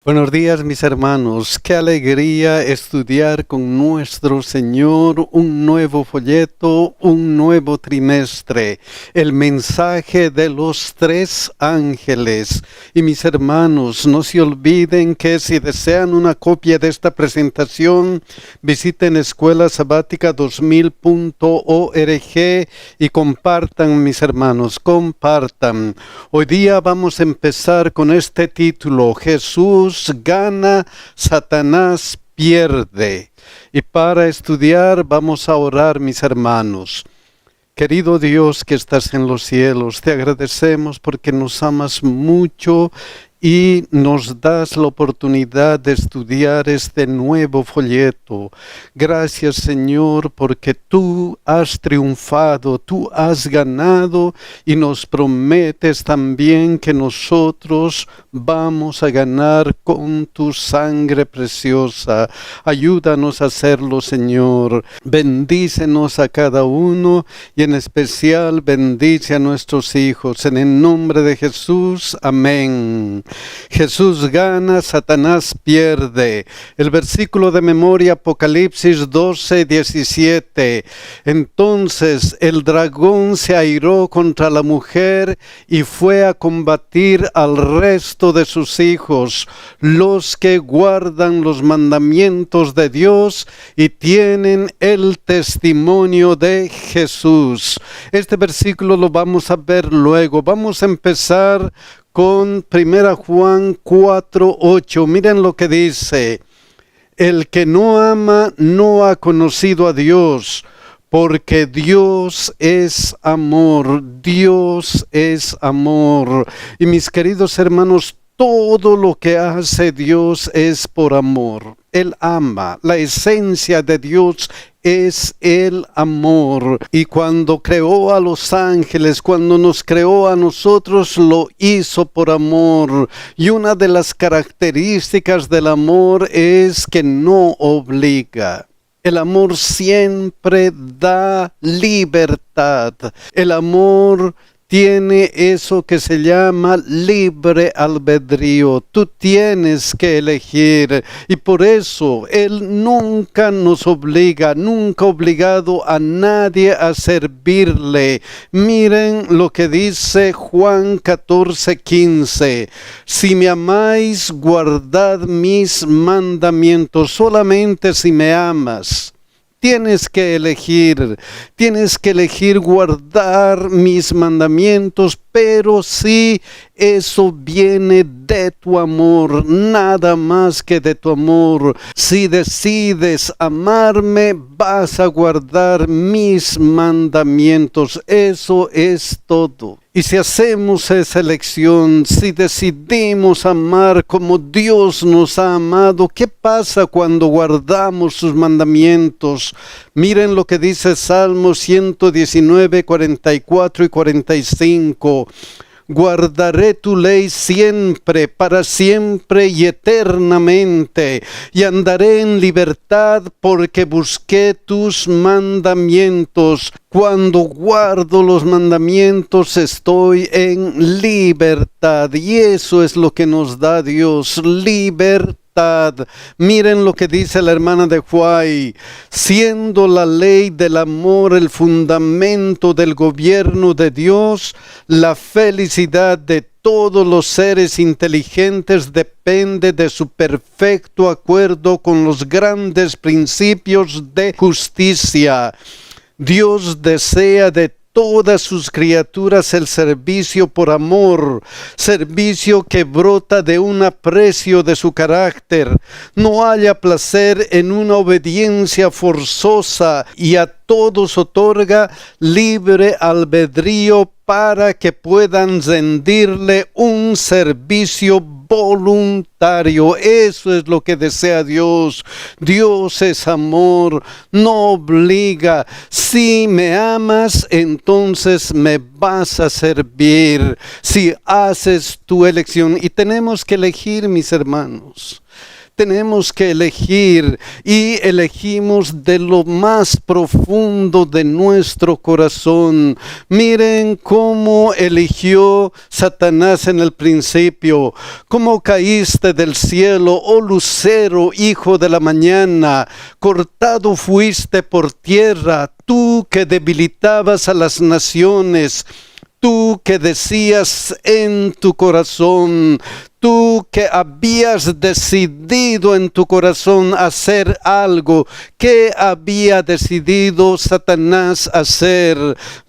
Buenos días, mis hermanos. Qué alegría estudiar con nuestro Señor un nuevo folleto, un nuevo trimestre, el mensaje de los 3 ángeles. Y mis hermanos, no se olviden que si desean una copia de esta presentación, visiten escuelasabática2000.org y compartan, mis hermanos, compartan. Hoy día vamos a empezar con este título: Jesús gana, Satanás pierde. Y para estudiar vamos a orar, mis hermanos. Querido Dios que estás en los cielos, te agradecemos porque nos amas mucho y nos das la oportunidad de estudiar este nuevo folleto. Gracias, Señor, porque tú has triunfado, tú has ganado y nos prometes también que nosotros vamos a ganar con tu sangre preciosa. Ayúdanos a hacerlo, Señor. Bendícenos a cada uno y en especial bendice a nuestros hijos. En el nombre de Jesús, amén. Jesús gana, Satanás pierde. El versículo de memoria, Apocalipsis 12:17. Entonces el dragón se airó contra la mujer y fue a combatir al resto de sus hijos, los que guardan los mandamientos de Dios y tienen el testimonio de Jesús. Este versículo lo vamos a ver luego. Vamos a empezar con 1 Juan 4:8. Miren lo que dice: el que no ama no ha conocido a Dios, porque Dios es amor. Dios es amor. Y mis queridos hermanos, todo lo que hace Dios es por amor. Él ama. La esencia de Dios es el amor. Y cuando creó a los ángeles, cuando nos creó a nosotros, lo hizo por amor. Y una de las características del amor es que no obliga. El amor siempre da libertad. El amor tiene eso que se llama libre albedrío. Tú tienes que elegir. Y por eso Él nunca nos obliga, nunca ha obligado a nadie a servirle. Miren lo que dice Juan 14:15. Si me amáis, guardad mis mandamientos. Solamente si me amas. Tienes que elegir guardar mis mandamientos, pero si eso viene de tu amor, nada más que de tu amor. Si decides amarme, vas a guardar mis mandamientos. Eso es todo. Y si hacemos esa elección, si decidimos amar como Dios nos ha amado, ¿qué pasa cuando guardamos sus mandamientos? Miren lo que dice Salmo 119, 44 y 45. Guardaré tu ley siempre, para siempre y eternamente, y andaré en libertad porque busqué tus mandamientos. Cuando guardo los mandamientos estoy en libertad, y eso es lo que nos da Dios, libertad. Miren lo que dice la hermana de Huay: siendo la ley del amor el fundamento del gobierno de Dios, la felicidad de todos los seres inteligentes depende de su perfecto acuerdo con los grandes principios de justicia. Dios desea de todas sus criaturas el servicio por amor, servicio que brota de un aprecio de su carácter. No haya placer en una obediencia forzosa y a todos otorga libre albedrío para que puedan rendirle un servicio voluntario. Eso es lo que desea Dios. Dios es amor, no obliga. Si me amas, entonces me vas a servir. Si haces tu elección, y tenemos que elegir, mis hermanos. tenemos que elegir y elegimos de lo más profundo de nuestro corazón. Miren cómo eligió Satanás en el principio, cómo caíste del cielo, oh lucero, hijo de la mañana, cortado fuiste por tierra, tú que debilitabas a las naciones, tú que decías en tu corazón, tú que habías decidido en tu corazón hacer algo. ¿Qué había decidido Satanás hacer?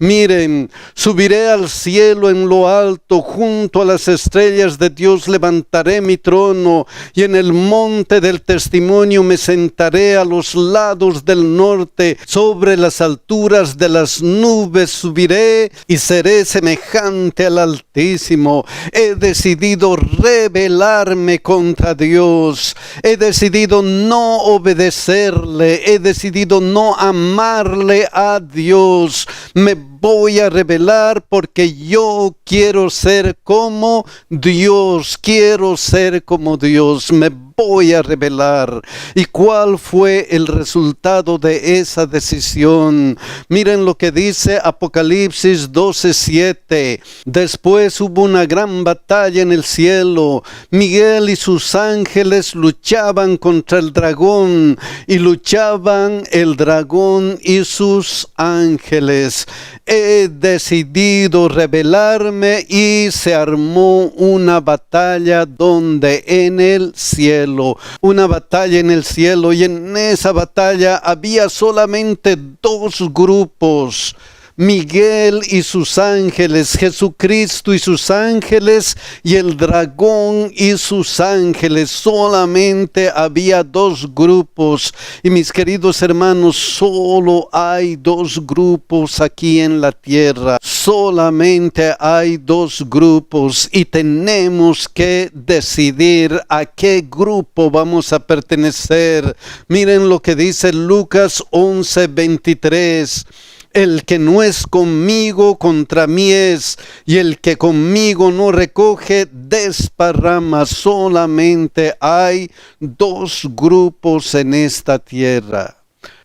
Miren, subiré al cielo en lo alto, junto a las estrellas de Dios levantaré mi trono, y en el monte del testimonio me sentaré a los lados del norte, sobre las alturas de las nubes subiré y seré semejante al Altísimo. He decidido rebelarme contra Dios. He decidido no obedecerle. He decidido no amarle a Dios. Me voy a rebelar porque yo quiero ser como Dios. Quiero ser como Dios. Me voy a rebelar. ¿Y cuál fue el resultado de esa decisión? Miren lo que dice Apocalipsis 12:7. Después hubo una gran batalla en el cielo. Miguel y sus ángeles luchaban contra el dragón, y luchaban el dragón y sus ángeles. He decidido rebelarme y se armó una batalla donde en el cielo, una batalla en el cielo, y en esa batalla había solamente dos grupos: Miguel y sus ángeles, Jesucristo y sus ángeles, y el dragón y sus ángeles. Solamente había dos grupos. Y mis queridos hermanos, solo hay dos grupos aquí en la tierra. Solamente hay dos grupos, y tenemos que decidir a qué grupo vamos a pertenecer. Miren lo que dice Lucas 11:23. El que no es conmigo, contra mí es, y el que conmigo no recoge, desparrama. Solamente hay dos grupos en esta tierra.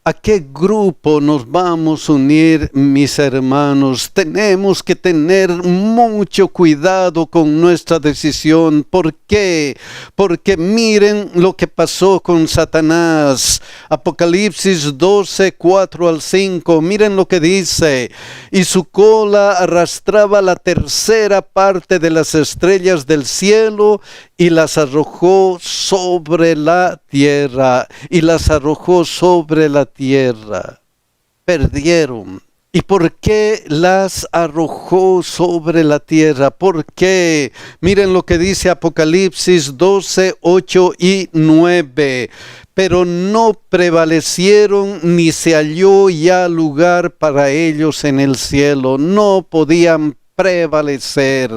¿A qué grupo nos vamos a unir, mis hermanos? Tenemos que tener mucho cuidado con nuestra decisión. ¿Por qué? Porque miren lo que pasó con Satanás. Apocalipsis 12:4-5. Miren lo que dice. Y su cola arrastraba la tercera parte de las estrellas del cielo, y las arrojó sobre la tierra. Y las arrojó sobre la tierra. Perdieron. ¿Y por qué las arrojó sobre la tierra? ¿Por qué? Miren lo que dice Apocalipsis 12:8-9. Pero no prevalecieron, ni se halló ya lugar para ellos en el cielo. No podían prevalecer,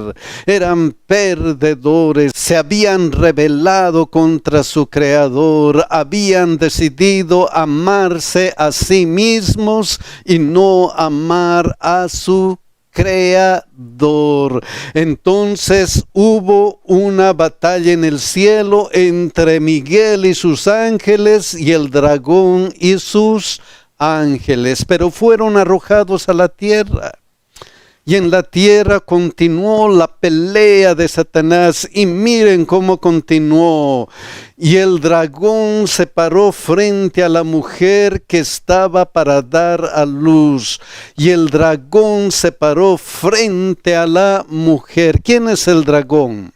eran perdedores, se habían rebelado contra su creador, habían decidido amarse a sí mismos y no amar a su creador. Entonces hubo una batalla en el cielo entre Miguel y sus ángeles y el dragón y sus ángeles, pero fueron arrojados a la tierra. Y en la tierra continuó la pelea de Satanás. Y miren cómo continuó. Y el dragón se paró frente a la mujer que estaba para dar a luz. Y el dragón se paró frente a la mujer. ¿Quién es el dragón?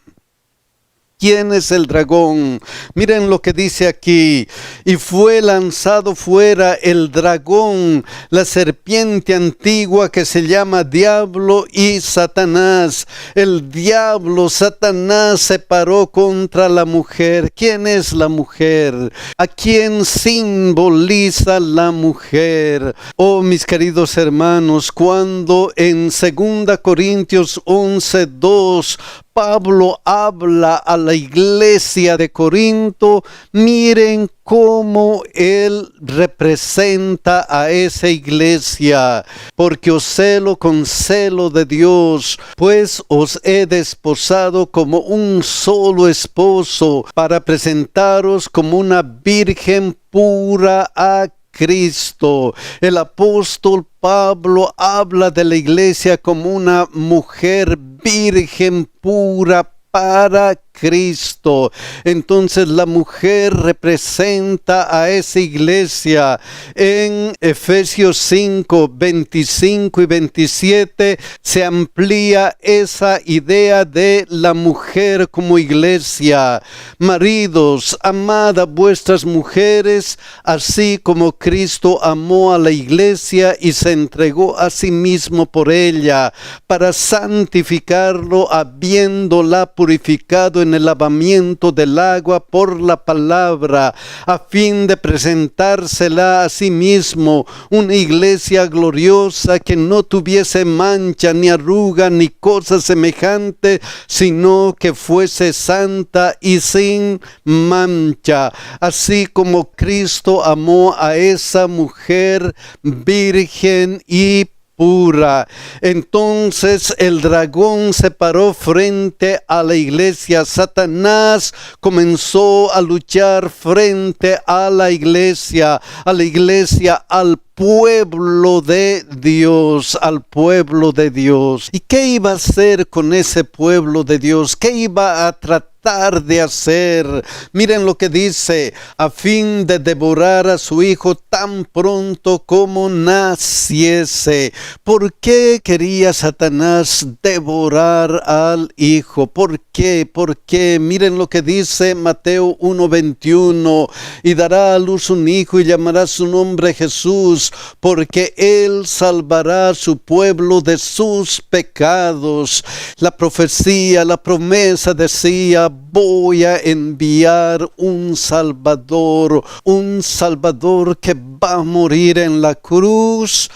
¿Quién es el dragón? Miren lo que dice aquí. Y fue lanzado fuera el dragón, la serpiente antigua que se llama Diablo y Satanás. El diablo, Satanás, se paró contra la mujer. ¿Quién es la mujer? ¿A quién simboliza la mujer? Oh, mis queridos hermanos, cuando en 2 Corintios 11:2 Pablo habla a la iglesia de Corinto, miren cómo él representa a esa iglesia. Porque os celo con celo de Dios, pues os he desposado como un solo esposo, para presentaros como una virgen pura a Cristo. El apóstol Pablo habla de la iglesia como una mujer virgen pura para Cristo. Entonces la mujer representa a esa iglesia. En Efesios 5, 25 y 27 se amplía esa idea de la mujer como iglesia. Maridos, amad a vuestras mujeres, así como Cristo amó a la iglesia y se entregó a sí mismo por ella, para santificarlo, habiéndola purificado en el lavamiento del agua por la palabra, a fin de presentársela a sí mismo, una iglesia gloriosa, que no tuviese mancha, ni arruga, ni cosa semejante, sino que fuese santa y sin mancha, así como Cristo amó a esa mujer virgen y pura. Entonces el dragón se paró frente a la iglesia. Satanás comenzó a luchar frente a la iglesia, al pueblo de Dios, al pueblo de Dios. ¿Y qué iba a hacer con ese pueblo de Dios? ¿Qué iba a tratar de hacer? Miren lo que dice: a fin de devorar a su hijo tan pronto como naciese. ¿Por qué quería Satanás devorar al hijo? ¿Por qué? ¿Por qué? Miren lo que dice Mateo 1:21: y dará a luz un hijo y llamará su nombre Jesús, porque él salvará a su pueblo de sus pecados. La profecía, la promesa decía: voy a enviar un Salvador que va a morir en la cruz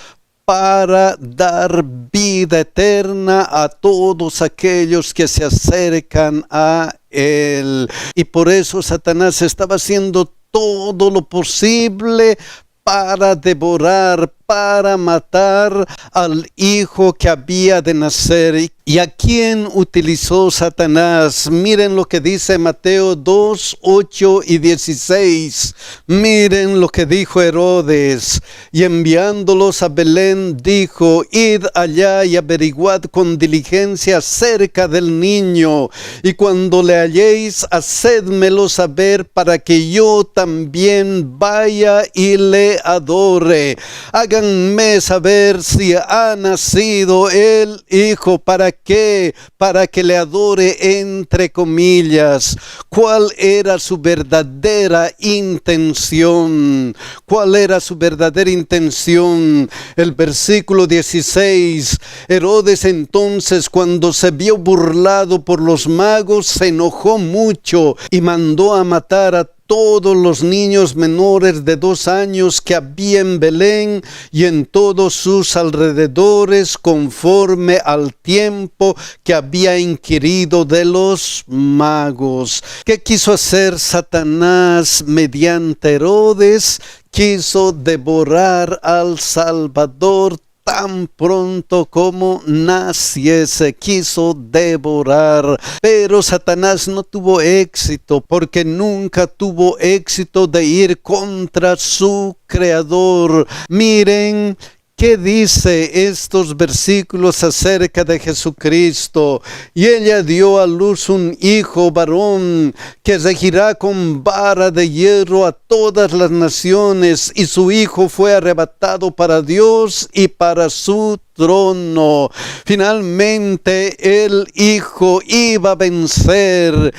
para dar vida eterna a todos aquellos que se acercan a él. Y por eso Satanás estaba haciendo todo lo posible para devorar, para matar al hijo que había de nacer. ¿Y a quién utilizó Satanás? Miren lo que dice Mateo 2, 8 y 16. Miren lo que dijo Herodes. Y enviándolos a Belén, dijo: id allá y averiguad con diligencia acerca del niño, y cuando le halléis, hacédmelo saber, para que yo también vaya y le adore. Háganme saber si ha nacido el hijo. ¿Para qué? Para que le adore, entre comillas. ¿Cuál era su verdadera intención? ¿Cuál era su verdadera intención? El versículo 16. Herodes entonces, cuando se vio burlado por los magos, se enojó mucho y mandó a matar a todos los niños menores de 2 años que había en Belén y en todos sus alrededores, conforme al tiempo que había inquirido de los magos. ¿Qué quiso hacer Satanás mediante Herodes? Quiso devorar al Salvador tan pronto como naciese. Quiso devorar. Pero Satanás no tuvo éxito, porque nunca tuvo éxito de ir contra su creador. Miren ¿qué dice estos versículos acerca de Jesucristo? Y ella dio a luz un hijo varón, que regirá con vara de hierro a todas las naciones, y su hijo fue arrebatado para Dios y para su trono. Finalmente el hijo iba a vencer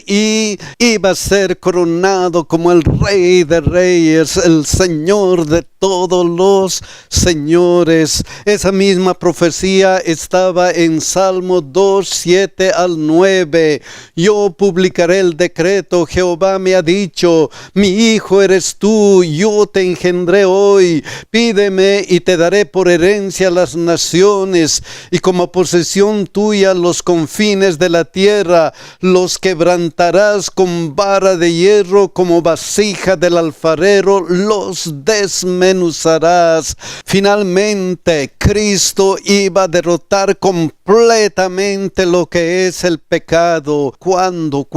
y iba a ser coronado como el Rey de Reyes, el Señor de todos los señores. Esa misma profecía estaba en Salmo 2, 7 al 9. Yo publicaré el decreto, Jehová me ha dicho, mi hijo eres tú, yo te engendré hoy. Pídeme y te daré por herencia las naciones, y como posesión tuya los confines de la tierra. Los quebrantarás con vara de hierro, como vasija del alfarero, los desmenuzarás. Finalmente, Cristo iba a derrotar completamente lo que es el pecado. ¿Cuándo?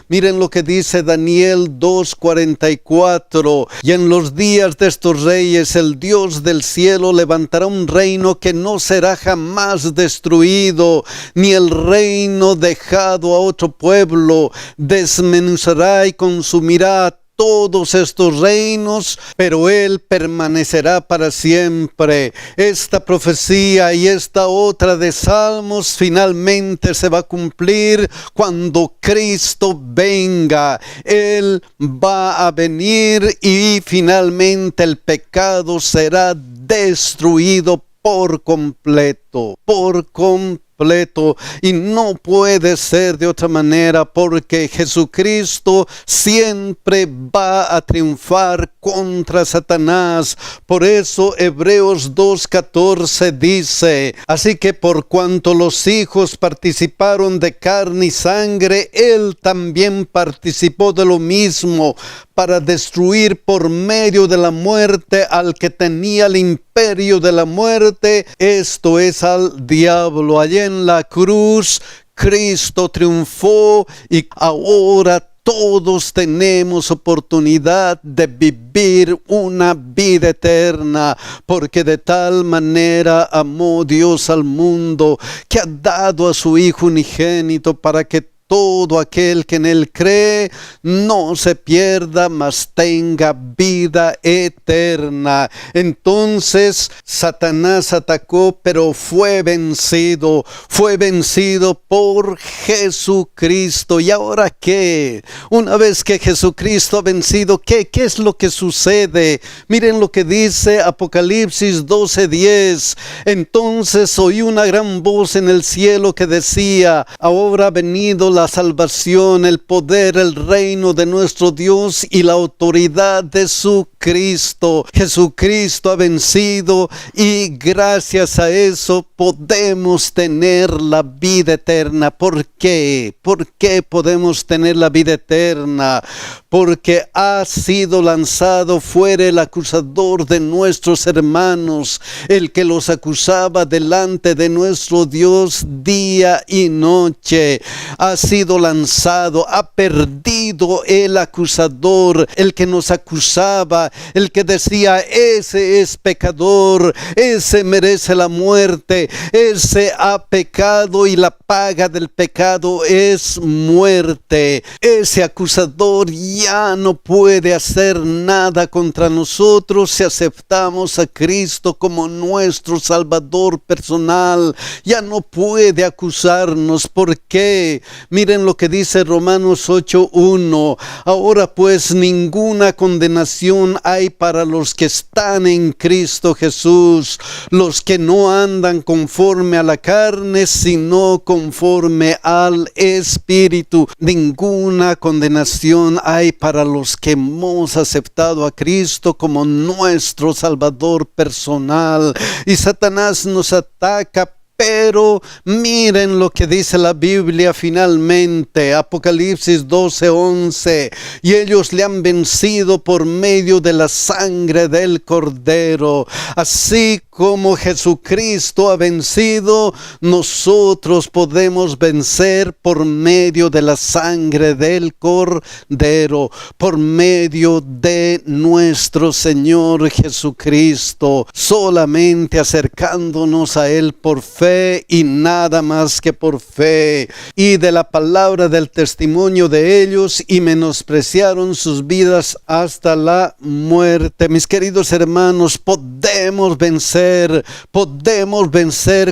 Miren lo que dice Daniel 2:44. Y en los días de estos reyes, el Dios del cielo levantará un reino que no será jamás destruido, ni el reino dejado a otro pueblo. Desmenuzará y consumirá todos estos reinos, pero Él permanecerá para siempre. Esta profecía y esta otra de Salmos finalmente se va a cumplir cuando Cristo venga. Él va a venir y finalmente el pecado será destruido por completo, y no puede ser de otra manera, porque Jesucristo siempre va a triunfar contra Satanás. Por eso Hebreos 2:14 dice: así que por cuanto los hijos participaron de carne y sangre, Él también participó de lo mismo, para destruir por medio de la muerte al que tenía el imperio de la muerte, esto es, al diablo. Allá en la cruz Cristo triunfó y ahora todos tenemos oportunidad de vivir una vida eterna, porque de tal manera amó Dios al mundo, que ha dado a su Hijo unigénito, para que todo aquel que en Él cree no se pierda, mas tenga vida eterna. Entonces Satanás atacó, pero fue vencido por Jesucristo. ¿Y ahora qué? Una vez que Jesucristo ha vencido, ¿qué es lo que sucede? Miren lo que dice Apocalipsis 12:10. Entonces oí una gran voz en el cielo que decía: ahora ha venido la salvación, el poder, el reino de nuestro Dios y la autoridad de su Cristo. Jesucristo ha vencido y gracias a eso podemos tener la vida eterna. ¿Por qué? ¿Por qué podemos tener la vida eterna? Porque ha sido lanzado fuera el acusador de nuestros hermanos, el que los acusaba delante de nuestro Dios día y noche. Ha sido lanzado, ha perdido el acusador, el que nos acusaba, el que decía: ese es pecador, ese merece la muerte, ese ha pecado y la paga del pecado es muerte. Ese acusador ya no puede hacer nada contra nosotros si aceptamos a Cristo como nuestro Salvador personal. Ya no puede acusarnos. ¿Por qué? Miren lo que dice Romanos 8:1. Ahora pues ninguna condenación hay para los que están en Cristo Jesús, los que no andan conforme a la carne, sino conforme al Espíritu. Ninguna condenación hay para los que hemos aceptado a Cristo como nuestro Salvador personal. Y Satanás nos ataca, pero miren lo que dice la Biblia finalmente, Apocalipsis 12:11. Y ellos le han vencido por medio de la sangre del Cordero. Así como Jesucristo ha vencido, nosotros podemos vencer por medio de la sangre del Cordero, por medio de nuestro Señor Jesucristo, solamente acercándonos a Él por fe y nada más que por fe. Y de la palabra del testimonio de ellos, y menospreciaron sus vidas hasta la muerte. Mis queridos hermanos, podemos vencer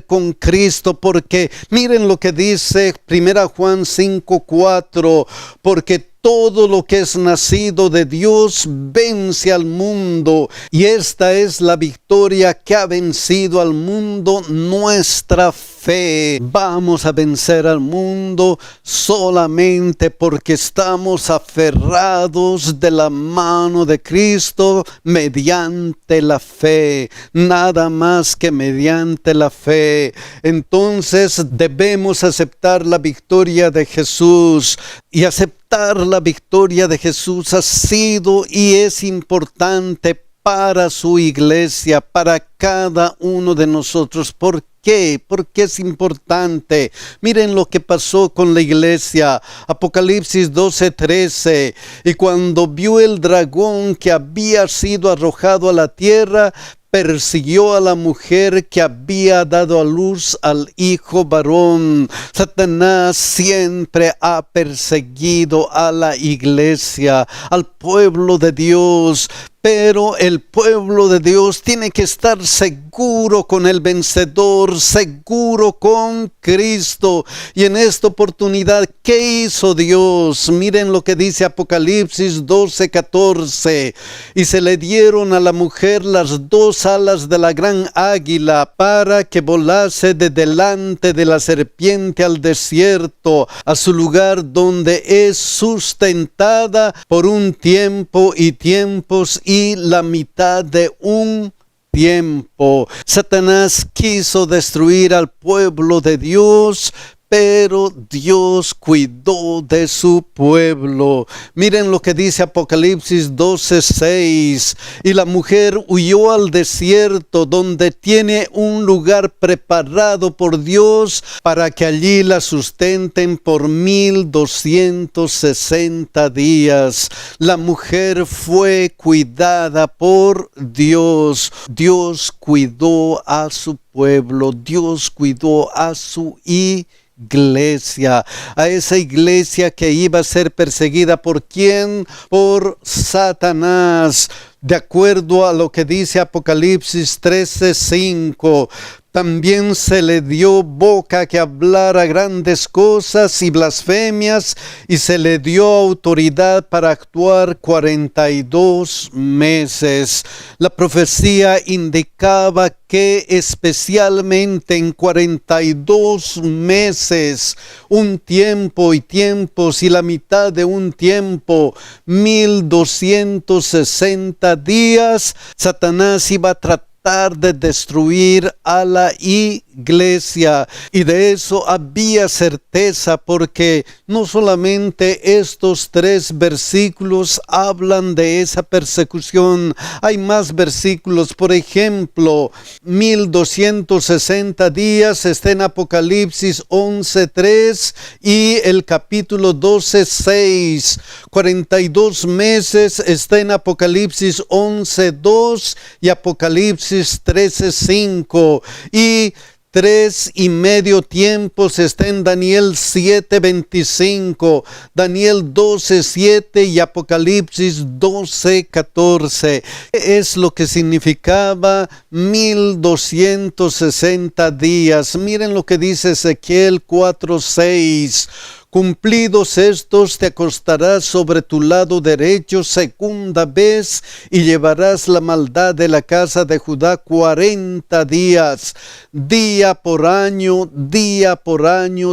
con Cristo, porque miren lo que dice 1 Juan 5:4, porque todo lo que es nacido de Dios vence al mundo. Y esta es la victoria que ha vencido al mundo, nuestra fe. Vamos a vencer al mundo solamente porque estamos aferrados de la mano de Cristo mediante la fe. Nada más que mediante la fe. Entonces debemos aceptar la victoria de Jesús, y aceptar la victoria de Jesús ha sido y es importante para su iglesia, para cada uno de nosotros. ¿Por qué? ¿Por qué es importante? Miren lo que pasó con la iglesia. Apocalipsis 12:13. Y cuando vio el dragón que había sido arrojado a la tierra, persiguió a la mujer que había dado a luz al hijo varón. Satanás siempre ha perseguido a la iglesia, al pueblo de Dios. Pero el pueblo de Dios tiene que estar seguro con el vencedor, seguro con Cristo. Y en esta oportunidad, ¿qué hizo Dios? Miren lo que dice Apocalipsis 12:14. Y se le dieron a la mujer las dos alas de la gran águila para que volase de delante de la serpiente al desierto, a su lugar donde es sustentada por un tiempo y tiempos y la mitad de un tiempo. Satanás quiso destruir al pueblo de Dios, pero Dios cuidó de su pueblo. Miren lo que dice Apocalipsis 12:6. Y la mujer huyó al desierto, donde tiene un lugar preparado por Dios para que allí la sustenten por 1260 días. La mujer fue cuidada por Dios. Dios cuidó a su pueblo. Dios cuidó a su iglesia, a esa iglesia que iba a ser perseguida. ¿Por quién? Por Satanás. De acuerdo a lo que dice Apocalipsis 13:5, también se le dio boca que hablara grandes cosas y blasfemias, y se le dio autoridad para actuar 42 meses. La profecía indicaba que especialmente en 42 meses, un tiempo y tiempos y la mitad de un tiempo, 1260 días, Satanás iba a tratar de destruir a la iglesia. Y de eso había certeza, porque no solamente estos 3 versículos hablan de esa persecución, hay más versículos. Por ejemplo, 1260 días está en Apocalipsis 11:3 y el capítulo 12:6. 42 meses está en Apocalipsis 11:2 y Apocalipsis 13:5, y 3,5 tiempos está en Daniel 7:25, Daniel 12:7 y Apocalipsis 12:14. Es lo que significaba 1260 días. Miren lo que dice Ezequiel 4:6. Cumplidos estos, te acostarás sobre tu lado derecho segunda vez y llevarás la maldad de la casa de Judá 40 días. Día por año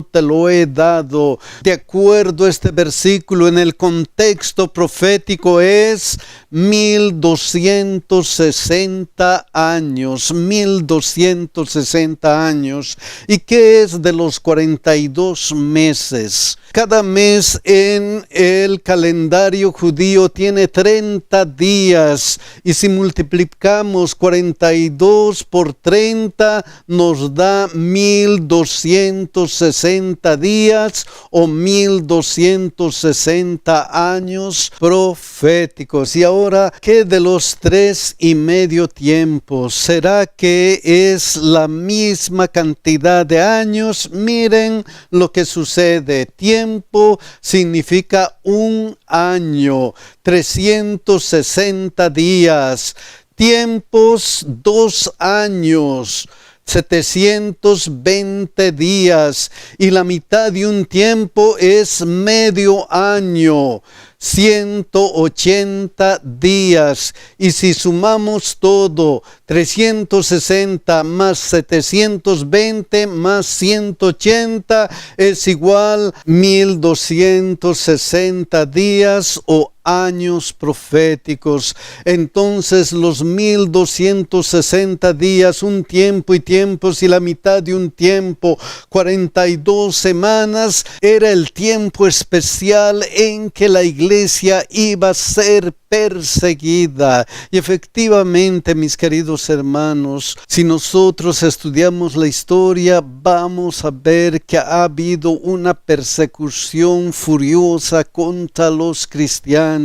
te lo he dado. De acuerdo a este versículo, en el contexto profético es 1260 años. 1260 años. ¿Y qué es de los 42 meses? Cada mes en el calendario judío tiene 30 días, y si multiplicamos 42 por 30 nos da 1260 días o 1260 años proféticos. Y ahora, ¿qué de los 3,5 tiempos? ¿Será que es la misma cantidad de años? Miren lo que sucede. Tiempo significa un año, 360 días. Tiempos, 2 años. 720 días, y la mitad de un tiempo es medio año, 180 días. Y si sumamos todo, 360 más 720 más 180 es igual 1260 días o años proféticos. Entonces los 1260 días, un tiempo y tiempos y la mitad de un tiempo, 42 semanas, era el tiempo especial en que la iglesia iba a ser perseguida. Y efectivamente, mis queridos hermanos, si nosotros estudiamos la historia, vamos a ver que ha habido una persecución furiosa contra los cristianos,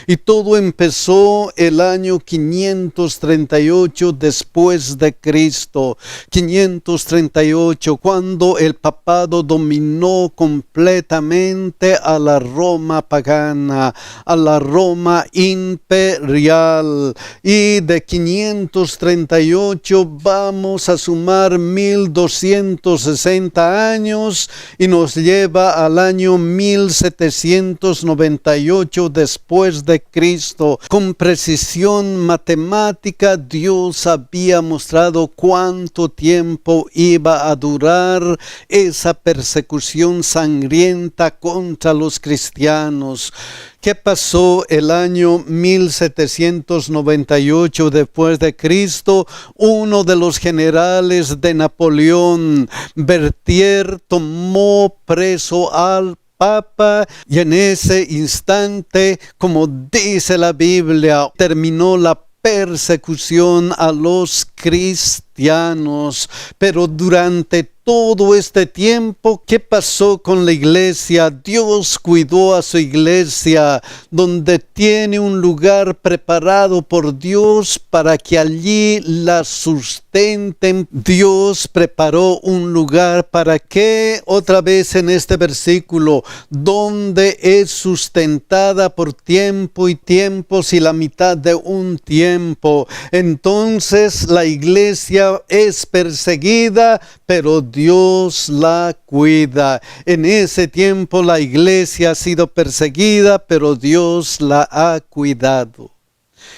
y todo empezó el año 538 después de Cristo. 538, cuando el papado dominó completamente a la Roma pagana, a la Roma imperial. Y de 538 vamos a sumar 1260 años y nos lleva al año 1798 después de Cristo. Con precisión matemática, Dios había mostrado cuánto tiempo iba a durar esa persecución sangrienta contra los cristianos. ¿Qué pasó el año 1798 después de Cristo? Uno de los generales de Napoleón, Berthier, tomó preso al Papa, y en ese instante, como dice la Biblia, terminó la persecución a los cristianos. Pero durante todo este tiempo, ¿qué pasó con la iglesia? Dios cuidó a su iglesia, donde tiene un lugar preparado por Dios para que allí la sustenten. Dios preparó un lugar para que, otra vez en este versículo, donde es sustentada por tiempo y tiempos y la mitad de un tiempo. Entonces la iglesia es perseguida, pero Dios la cuida. En ese tiempo la iglesia ha sido perseguida, pero Dios la ha cuidado.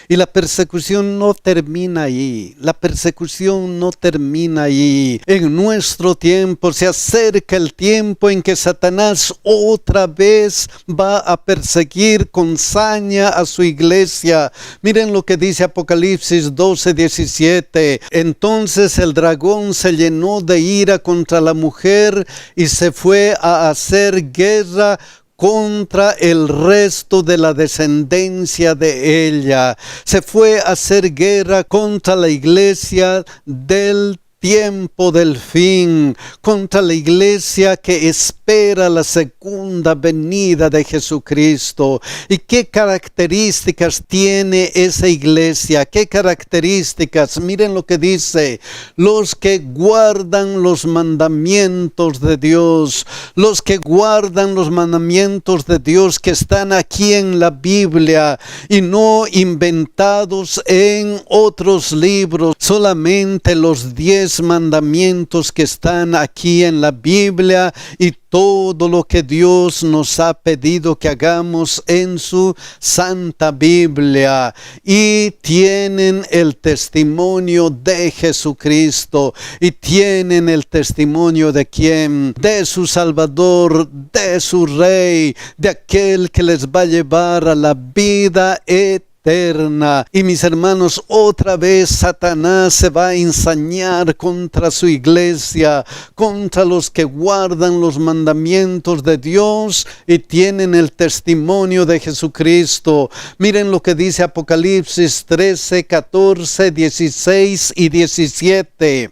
Y la persecución no termina ahí. La persecución no termina ahí. En nuestro tiempo se acerca el tiempo en que Satanás otra vez va a perseguir con saña a su iglesia. Miren lo que dice Apocalipsis 12:17. Entonces el dragón se llenó de ira contra la mujer y se fue a hacer guerra contra el resto de la descendencia de ella. Se fue a hacer guerra contra la iglesia del tiempo del fin, contra la iglesia que espera la segunda venida de Jesucristo. ¿Y qué características tiene esa iglesia? ¿Qué características? Miren lo que dice: los que guardan los mandamientos de Dios, los que guardan los mandamientos de Dios que están aquí en la Biblia y no inventados en otros libros, solamente los 10 mandamientos que están aquí en la Biblia y todo lo que Dios nos ha pedido que hagamos en su Santa Biblia, y tienen el testimonio de Jesucristo, y tienen el testimonio de quién, de su Salvador, de su Rey, de aquel que les va a llevar a la vida eterna. Y mis hermanos, otra vez Satanás se va a ensañar contra su iglesia, contra los que guardan los mandamientos de Dios y tienen el testimonio de Jesucristo. Miren lo que dice Apocalipsis 13, 14, 16 y 17.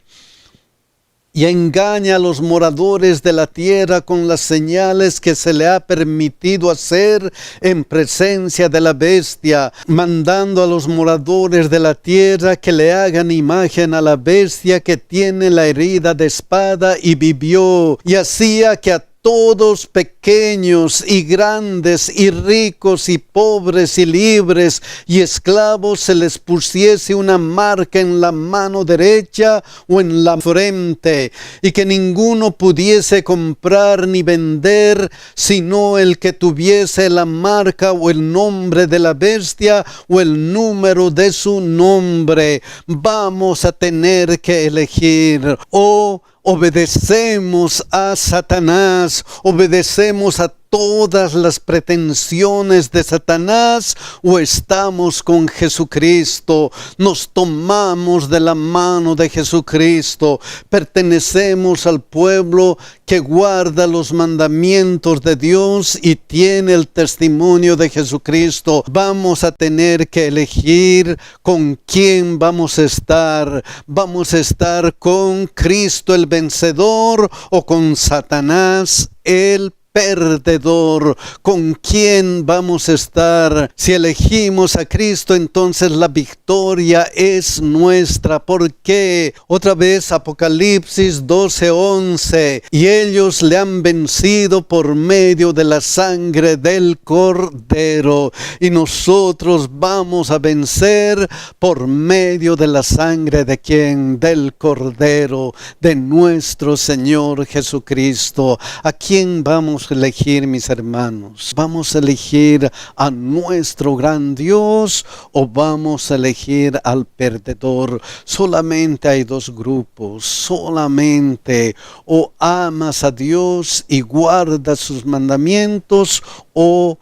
Y engaña a los moradores de la tierra con las señales que se le ha permitido hacer en presencia de la bestia, mandando a los moradores de la tierra que le hagan imagen a la bestia que tiene la herida de espada y vivió, y hacía que a todos, pequeños y grandes y ricos y pobres y libres y esclavos, se les pusiese una marca en la mano derecha o en la frente, y que ninguno pudiese comprar ni vender sino el que tuviese la marca o el nombre de la bestia o el número de su nombre. Vamos a tener que elegir: o obedecemos a Satanás, obedecemos a todas las pretensiones de Satanás, o estamos con Jesucristo, nos tomamos de la mano de Jesucristo, pertenecemos al pueblo que guarda los mandamientos de Dios y tiene el testimonio de Jesucristo. Vamos a tener que elegir con quién vamos a estar. Vamos a estar con Cristo el vencedor o con Satanás el perdedor. ¿Con quién vamos a estar? Si elegimos a Cristo, entonces la victoria es nuestra. ¿Por qué? Otra vez Apocalipsis 12:11. Y ellos le han vencido por medio de la sangre del Cordero. Y nosotros vamos a vencer por medio de la sangre de ¿quién? Del Cordero, de nuestro Señor Jesucristo. ¿A quién vamos a elegir, mis hermanos? ¿Vamos a elegir a nuestro gran Dios o vamos a elegir al perdedor? Solamente hay dos grupos, solamente: o amas a Dios y guardas sus mandamientos, o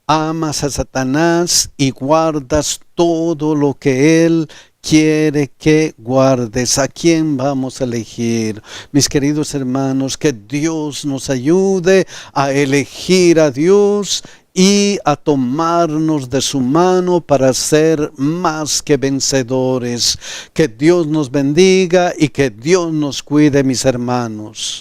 amas a Satanás y guardas todo lo que Él quiere que guardes. ¿A quién vamos a elegir? Mis queridos hermanos, que Dios nos ayude a elegir a Dios y a tomarnos de su mano para ser más que vencedores. Que Dios nos bendiga y que Dios nos cuide, mis hermanos.